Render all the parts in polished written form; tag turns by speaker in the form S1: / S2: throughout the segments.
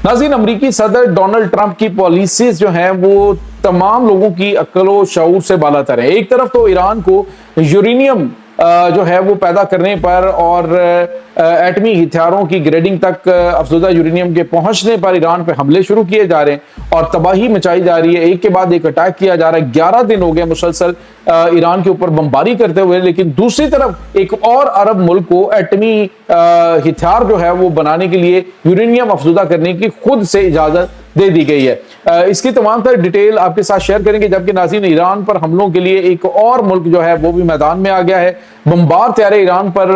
S1: नाज़रीन, अमरीकी सदर डोनाल्ड ट्रंप की पॉलिसीज जो हैं वो तमाम लोगों की अक्ल व शऊर से बालातर है। एक तरफ तो ईरान को यूरेनियम जो है वो पैदा करने पर और एटमी हथियारों की ग्रेडिंग तक अफज़ुदा यूरेनियम के पहुंचने पर ईरान पे हमले शुरू किए जा रहे हैं और तबाही मचाई जा रही है। एक के बाद एक अटैक किया जा रहा है। 11 दिन हो गए मुसलसल ईरान के ऊपर बमबारी करते हुए, लेकिन दूसरी तरफ एक और अरब मुल्क को एटमी हथियार जो है वो बनाने के लिए यूरेनियम अफज़ुदा करने की खुद से इजाजत दे दी गई है। इसकी तमाम तर डिटेल आपके साथ शेयर करेंगे। जबकि नाज़रीन, ईरान पर हमलों के लिए एक और मुल्क जो है वो भी मैदान में आ गया है। बमबार तैयारे ईरान पर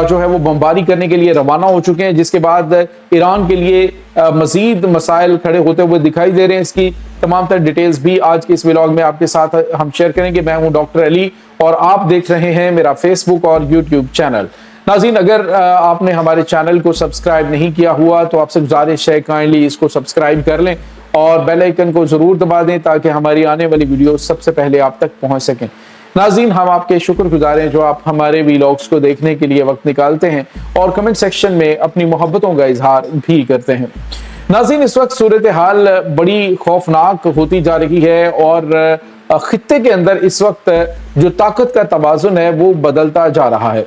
S1: जो है वो बमबारी करने के लिए रवाना हो चुके हैं, जिसके बाद ईरान के लिए मजीद मसाइल खड़े होते हुए दिखाई दे रहे हैं। इसकी तमाम तर डिटेल्स भी आज के इस व्लॉग में आपके साथ हम शेयर करेंगे। मैं हूं डॉक्टर अली और आप देख रहे हैं मेरा फेसबुक और यूट्यूब चैनल। नाज़रीन, अगर आपने हमारे चैनल को सब्सक्राइब नहीं किया हुआ तो आपसे गुजारिश है काइंडली इसको सब्सक्राइब कर लें और बेल आइकन को जरूर दबा दें ताकि हमारी आने वाली वीडियो सबसे पहले आप तक पहुंच सकें। नाज़रीन, हम आपके शुक्रगुजार हैं जो आप हमारे वीलॉग्स को देखने के लिए वक्त निकालते हैं और कमेंट सेक्शन में अपनी मोहब्बतों का इजहार भी करते हैं। नाज़रीन, इस वक्त सूरत हाल बड़ी खौफनाक होती जा रही है और खित्ते के अंदर इस वक्त जो ताकत का तवाज़ुन है वो बदलता जा रहा है।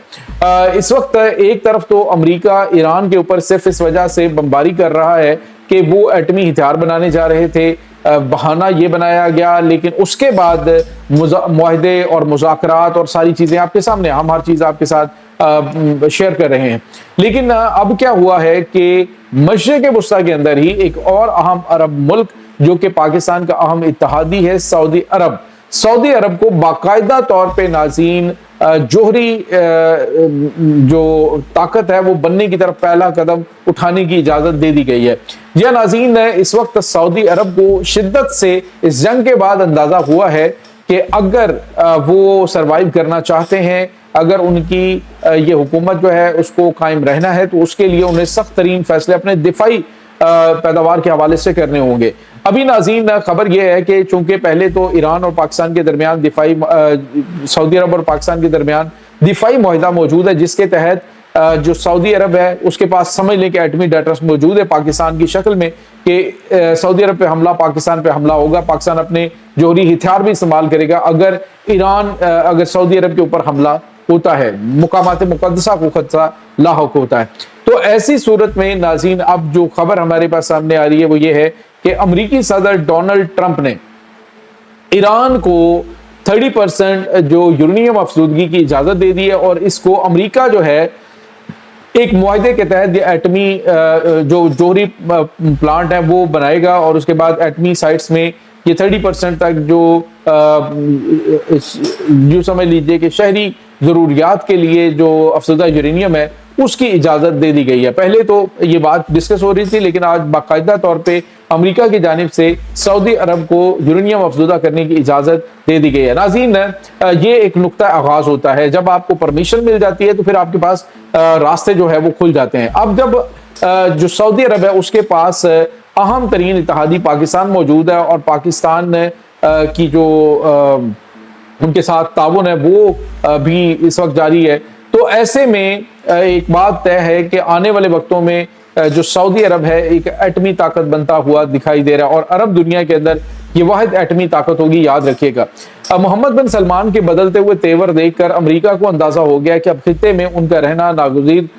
S1: इस वक्त एक तरफ तो अमेरिका ईरान के ऊपर सिर्फ इस वजह से बमबारी कर रहा है कि वो एटमी हथियार बनाने जा रहे थे, बहाना ये बनाया गया, लेकिन उसके बाद मुआहदे और मुज़ाकरात और सारी चीज़ें आपके सामने, हम हर चीज़ आपके साथ शेयर कर रहे हैं। लेकिन अब क्या हुआ है कि मशरिक़ वस्ता के अंदर ही एक और अहम अरब मुल्क जो कि पाकिस्तान का अहम इत्तेहादी है, सऊदी अरब, सऊदी अरब को बाकायदा तौर पे नाज़रीन जोहरी जो ताकत है वो बनने की तरफ पहला कदम उठाने की इजाजत दे दी गई है। जी नाज़रीन, इस वक्त सऊदी अरब को शिद्दत से इस जंग के बाद अंदाजा हुआ है कि अगर वो सरवाइव करना चाहते हैं, अगर उनकी ये हुकूमत जो है उसको कायम रहना है तो उसके लिए उन्हें सख्त तरीन फैसले अपने दिफाई पैदावार के हवाले से करने होंगे। अभी नाज़रीन, खबर यह है कि चूंकि पहले तो ईरान और पाकिस्तान के दरमियान दिफाई सऊदी अरब और पाकिस्तान के दरमियान दिफाई मुआहदा मौजूद है, जिसके तहत जो सऊदी अरब है उसके पास समझ लें कि एटमी डेटर्स मौजूद है पाकिस्तान की शक्ल में कि सऊदी अरब पे हमला, पाकिस्तान पे हमला होगा, पाकिस्तान अपने जोहरी हथियार भी इस्तेमाल करेगा अगर सऊदी अरब के ऊपर हमला होता है, मुकामात मुकद्दसा को खतरा लाहक होता है। तो ऐसी सूरत में नाज़रीन, अब जो खबर हमारे पास सामने आ रही है वो ये है कि अमरीकी सदर डोनाल्ड ट्रंप ने ईरान को 30% जो यूरेनियम अफसूदगी की इजाजत दे दी है और इसको अमेरिका जो है एक मुआहदे के तहत ये एटमी जो जोहरी प्लांट है वो बनाएगा और उसके बाद एटमी साइट्स में ये 30% तक जो समझ लीजिए कि शहरी ज़रूरियात के लिए जो अफसुदा यूरेनियम है उसकी इजाज़त दे दी गई है। पहले तो ये बात डिस्कस हो रही थी, लेकिन आज बाकायदा तौर पे अमेरिका की जानिब से सऊदी अरब को यूरेनियम अफजुदा करने की इजाज़त दे दी गई है। नाज़रीन, ये एक नुक्ता आगाज़ होता है, जब आपको परमिशन मिल जाती है तो फिर आपके पास रास्ते जो है वो खुल जाते हैं। अब जब जो सऊदी अरब है उसके पास अहम तरीन इत्तेहादी पाकिस्तान मौजूद है और पाकिस्तान की जो उनके साथ ताउन है वो भी इस वक्त जारी है, तो ऐसे में एक बात तय है कि आने वाले वक्तों में जो सऊदी अरब है एक एटमी ताकत बनता हुआ दिखाई दे रहा है और अरब दुनिया के अंदर ये वाहिद एटमी ताकत होगी, याद रखिएगा। मोहम्मद बिन सलमान के बदलते हुए तेवर देखकर अमेरिका को अंदाजा हो गया कि अब खित्ते में उनका रहना नागुज़ीर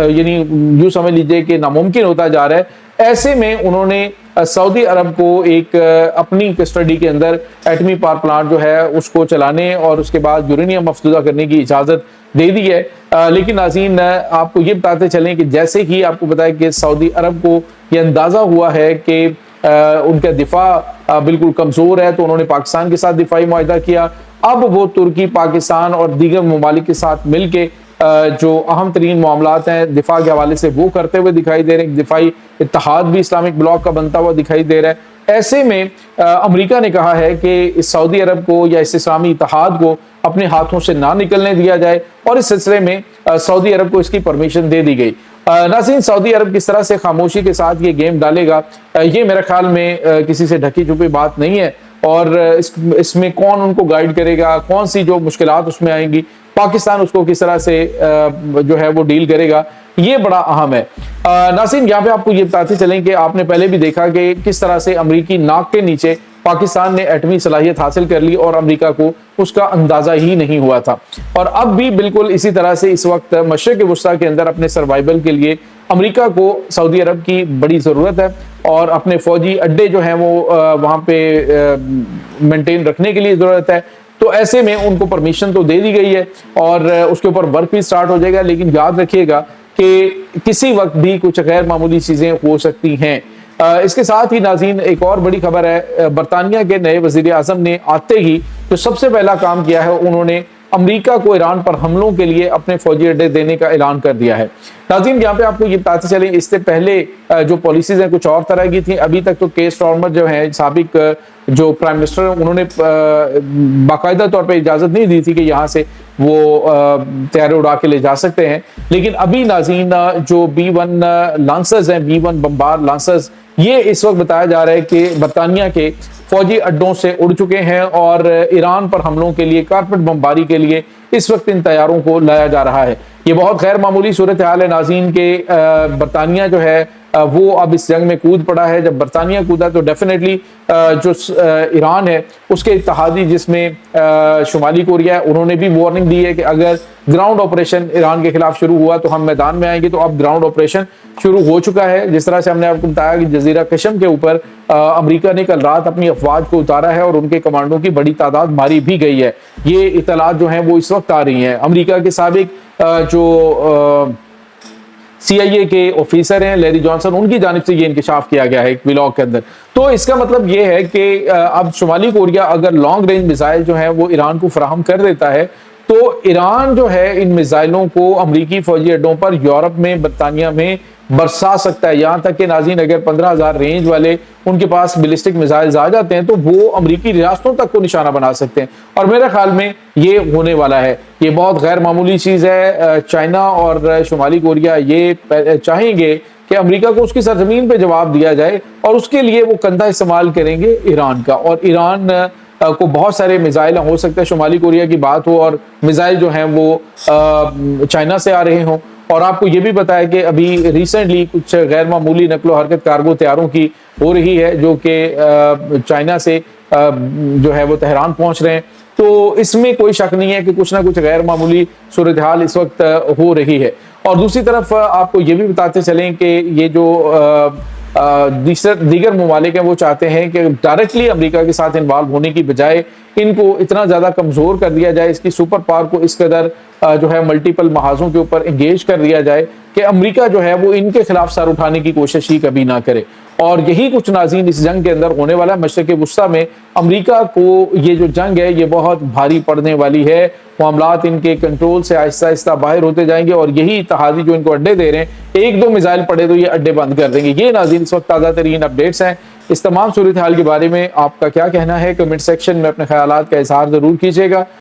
S1: यानी यूं समझ लीजिए कि नामुमकिन होता जा रहा है। ऐसे में उन्होंने सऊदी अरब को एक अपनी कस्टडी के अंदर एटमी पावर प्लांट जो है उसको चलाने और उसके बाद यूरेनियम अफजुदा करने की इजाज़त दे दी है। लेकिन नाज़रीन, आपको ये बताते चलें कि जैसे ही आपको बताया कि सऊदी अरब को ये अंदाज़ा हुआ है कि उनका दिफा बिल्कुल कमज़ोर है, तो उन्होंने पाकिस्तान के साथ दिफाई मुआहदा किया। अब वो तुर्की, पाकिस्तान और दीगर ममालिक के साथ मिल के जो अहम तरीन मामलात हैं दिफा के हवाले से वो करते हुए दिखाई दे रहे हैं। दिफाई इत्तेहाद भी इस्लामिक ब्लॉक का बनता हुआ दिखाई दे रहा है। ऐसे में अमेरिका ने कहा है कि इस सऊदी अरब को या इस इस्लामी इत्तेहाद को अपने हाथों से ना निकलने दिया जाए और इस सिलसिले में सऊदी अरब को इसकी परमिशन दे दी गई। नाज़रीन, सऊदी अरब किस तरह से खामोशी के साथ ये गेम डालेगा, ये मेरे ख्याल में किसी से ढकी छुपी बात नहीं है और इसमें कौन उनको गाइड करेगा, कौन सी जो मुश्किलात उसमें आएंगी, पाकिस्तान उसको किस तरह से जो है वो डील करेगा, ये बड़ा अहम है। नाज़रीन, यहाँ पे आपको ये बताते चलें कि आपने पहले भी देखा कि किस तरह से अमरीकी नाक के नीचे पाकिस्तान ने एटमी सलाहियत हासिल कर ली और अमेरिका को उसका अंदाजा ही नहीं हुआ था। और अब भी बिल्कुल इसी तरह से इस वक्त मशरिक़ वुस्ता के अंदर अपने सर्वाइवल के लिए अमेरिका को सऊदी अरब की बड़ी ज़रूरत है और अपने फौजी अड्डे जो हैं वो वहाँ पे मेंटेन रखने के लिए ज़रूरत है। तो ऐसे में उनको परमिशन तो दे दी गई है और उसके ऊपर वर्क भी स्टार्ट हो जाएगा, लेकिन याद रखिएगा कि किसी वक्त भी कुछ गैर मामूली चीज़ें हो सकती हैं। इसके साथ ही नाज़रीन, एक और बड़ी खबर है, बरतानिया के नए वज़ीर आज़म ने आते ही जो सबसे पहला काम किया है, उन्होंने अमेरिका को ईरान पर हमलों के लिए अपने फौजी अड्डे देने का ऐलान कर दिया है। नाज़रीन, यहाँ पे आपको ये बताते चले, इससे पहले जो पॉलिसीज हैं कुछ और तरह की थी। अभी तक तो केस स्टार्मर जो है साबिक जो प्राइम मिनिस्टर, उन्होंने बाकायदा तौर पर इजाज़त नहीं दी थी कि यहाँ से वो तैयारे उड़ा के ले जा सकते हैं। लेकिन अभी नाज़रीन, जो B-1 लांसर्स हैं, B-1 बम्बार लांसर्स, ये इस वक्त बताया जा रहा है कि बरतानिया के फौजी अड्डों से उड़ चुके हैं और ईरान पर हमलों के लिए, कारपेट बमबारी के लिए इस वक्त इन तैयारों को लाया जा रहा है। ये बहुत गैर मामूली सूरत हाल है नाज़रीन के बरतानिया जो है वो अब इस जंग में कूद पड़ा है। जब बरतानिया कूदा तो डेफिनेटली जो ईरान है उसके इत्तेहादी जिसमें शुमाली कोरिया है, उन्होंने भी वार्निंग दी है कि अगर ग्राउंड ऑपरेशन ईरान के खिलाफ शुरू हुआ तो हम मैदान में आएंगे। तो अब ग्राउंड ऑपरेशन शुरू हो चुका है। जिस तरह से हमने आपको बताया कि जजीरा कशम के ऊपर अमेरिका ने कल रात अपनी अफवाज को उतारा है और उनके कमांडों की बड़ी तादाद मारी भी गई है। ये इतलात जो हैं वो इस वक्त आ रही हैं। अमेरिका के साबिक जो CIA के ऑफिसर हैं लैरी जॉनसन, उनकी जानिब से ये इंकशाफ किया गया है एक व्लॉग के अंदर। तो इसका मतलब ये है कि अब शुमाली कोरिया अगर लॉन्ग रेंज मिसाइल जो है वो ईरान को फराहम कर देता है तो ईरान जो है इन मिसाइलों को अमरीकी फौजी अड्डों पर यूरोप में, बरतानिया में बरसा सकता है। यहाँ तक कि नाज़रीन, अगर 15,000 रेंज वाले उनके पास बैलिस्टिक मिसाइल्स आ जाते हैं तो वो अमरीकी रियासतों तक को निशाना बना सकते हैं। और मेरे ख्याल में ये होने वाला है। ये बहुत गैर मामूली चीज़ है। चाइना और शुमाली कोरिया ये चाहेंगे कि अमेरिका को उसकी सरजमीन पे जवाब दिया जाए और उसके लिए वो कंधा इस्तेमाल करेंगे ईरान का। और ईरान को बहुत सारे मिसाइल हो सकते हैं, शुमाली कोरिया की बात हो और मिसाइल जो हैं वो चाइना से आ रहे हों। और आपको ये भी बताया कि अभी रिसेंटली कुछ गैर मामूली नकलो हरकत कार्गो तैयारों की हो रही है जो कि चाइना से जो है वो तेहरान पहुंच रहे हैं। तो इसमें कोई शक नहीं है कि कुछ ना कुछ गैर मामूली सूरत हाल इस वक्त हो रही है। और दूसरी तरफ आपको ये भी बताते चलें कि ये जो दीगर ममालिक हैं वो चाहते हैं कि डायरेक्टली अमेरिका के साथ इन्वॉल्व होने की बजाय इनको इतना ज़्यादा कमज़ोर कर दिया जाए, इसकी सुपर पावर को इस कदर जो है मल्टीपल महाजों के ऊपर इंगेज कर दिया जाए कि अमेरिका जो है वो इनके खिलाफ सर उठाने की कोशिश ही कभी ना करे। और यही कुछ नाज़रीन इस जंग के अंदर होने वाला है। मशरिक़ वुस्ता में अमेरिका को ये जो जंग है ये बहुत भारी पड़ने वाली है। मामलात इनके कंट्रोल से आहिस्ता आहिस्ता बाहर होते जाएंगे और यही इत्तेहादी जो इनको अड्डे दे रहे हैं, एक दो मिसाइल पड़े तो ये अड्डे बंद कर देंगे। ये नाज़रीन इस वक्त ताज़ा तरीन अपडेट्स हैं। इस तमाम सूरत हाल के बारे में आपका क्या कहना है, कमेंट सेक्शन में अपने ख्यालात का इजहार ज़रूर कीजिएगा।